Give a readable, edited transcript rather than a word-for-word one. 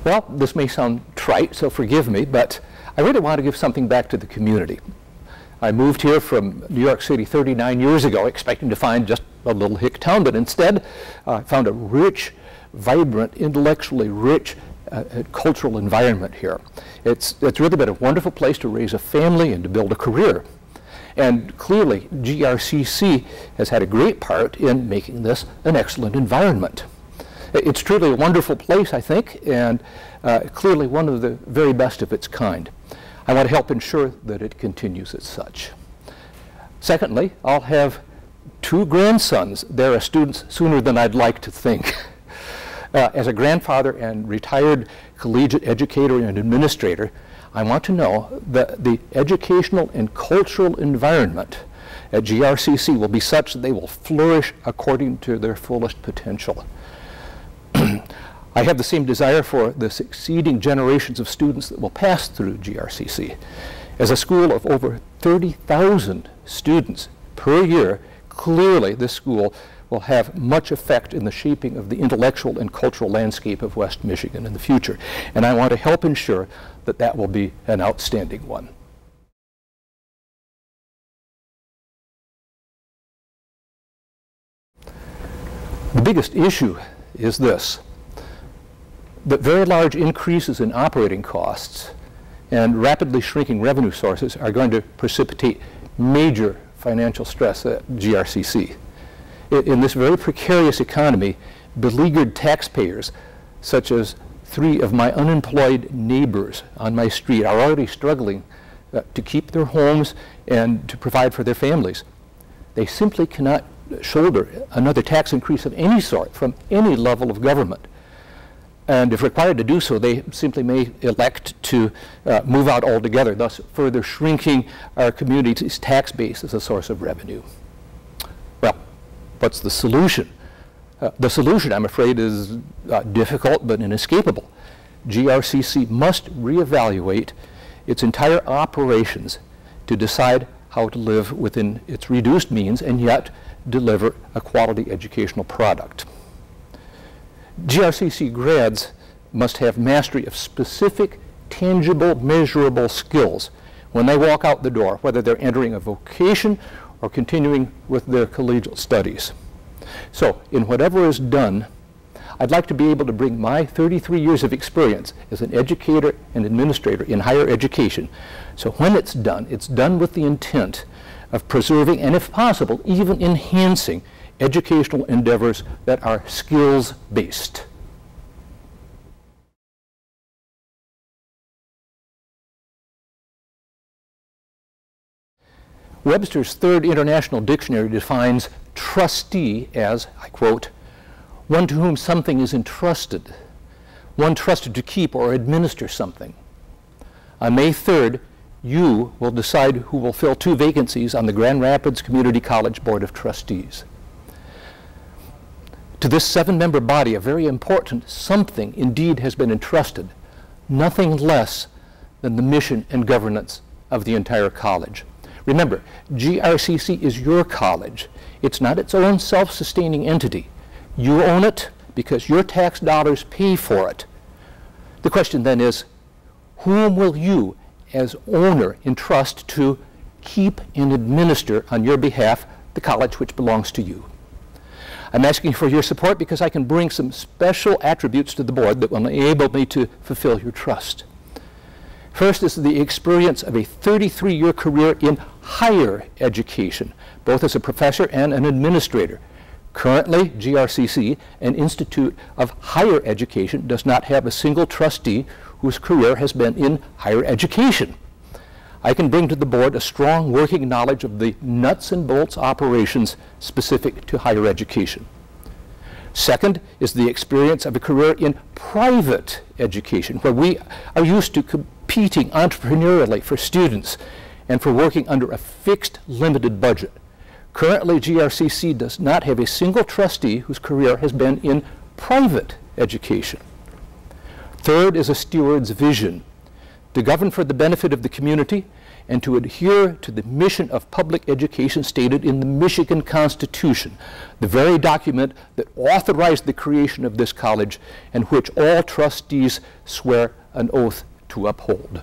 Well, this may sound trite, so forgive me, but I really want to give something back to the community. I moved here from New York City 39 years ago, expecting to find just a little hick town, but instead I found a rich, vibrant, intellectually rich cultural environment here. It's really been a wonderful place to raise a family and to build a career. And clearly, GRCC has had a great part in making this an excellent environment. It's truly a wonderful place, I think, and clearly one of the very best of its kind. I want to help ensure that it continues as such. Secondly, I'll have 2 grandsons. They're students sooner than I'd like to think. As a grandfather and retired collegiate educator and administrator, I want to know that the educational and cultural environment at GRCC will be such that they will flourish according to their fullest potential. I have the same desire for the succeeding generations of students that will pass through GRCC. As a school of over 30,000 students per year, clearly this school will have much effect in the shaping of the intellectual and cultural landscape of West Michigan in the future. And I want to help ensure that that will be an outstanding one. The biggest issue is this: that very large increases in operating costs and rapidly shrinking revenue sources are going to precipitate major financial stress at GRCC. In this very precarious economy, beleaguered taxpayers, such as 3 of my unemployed neighbors on my street, are already struggling to keep their homes and to provide for their families. They simply cannot shoulder another tax increase of any sort from any level of government. And if required to do so, they simply may elect to move out altogether, thus further shrinking our community's tax base as a source of revenue. Well, what's the solution? The solution, I'm afraid, is difficult but inescapable. GRCC must reevaluate its entire operations to decide how to live within its reduced means and yet deliver a quality educational product. GRCC grads must have mastery of specific, tangible, measurable skills when they walk out the door, whether they're entering a vocation or continuing with their collegiate studies. So, in whatever is done, I'd like to be able to bring my 33 years of experience as an educator and administrator in higher education. So when it's done with the intent of preserving and, if possible, even enhancing educational endeavors that are skills-based. Webster's Third International Dictionary defines trustee as, I quote, one to whom something is entrusted, one trusted to keep or administer something. On May 3rd, you will decide who will fill 2 vacancies on the Grand Rapids Community College Board of Trustees. To this 7-member body, a very important something indeed has been entrusted, nothing less than the mission and governance of the entire college. Remember, GRCC is your college. It's not its own self-sustaining entity. You own it because your tax dollars pay for it. The question then is, whom will you, as owner, entrust to keep and administer on your behalf the college which belongs to you? I'm asking for your support because I can bring some special attributes to the board that will enable me to fulfill your trust. First is the experience of a 33-year career in higher education, both as a professor and an administrator. Currently, GRCC, an institute of higher education, does not have a single trustee whose career has been in higher education. I can bring to the board a strong working knowledge of the nuts and bolts operations specific to higher education. Second is the experience of a career in private education, where we are used to competing entrepreneurially for students and for working under a fixed, limited budget. Currently, GRCC does not have a single trustee whose career has been in private education. Third is a steward's vision. to govern for the benefit of the community, and to adhere to the mission of public education stated in the Michigan Constitution, the very document that authorized the creation of this college and which all trustees swear an oath to uphold.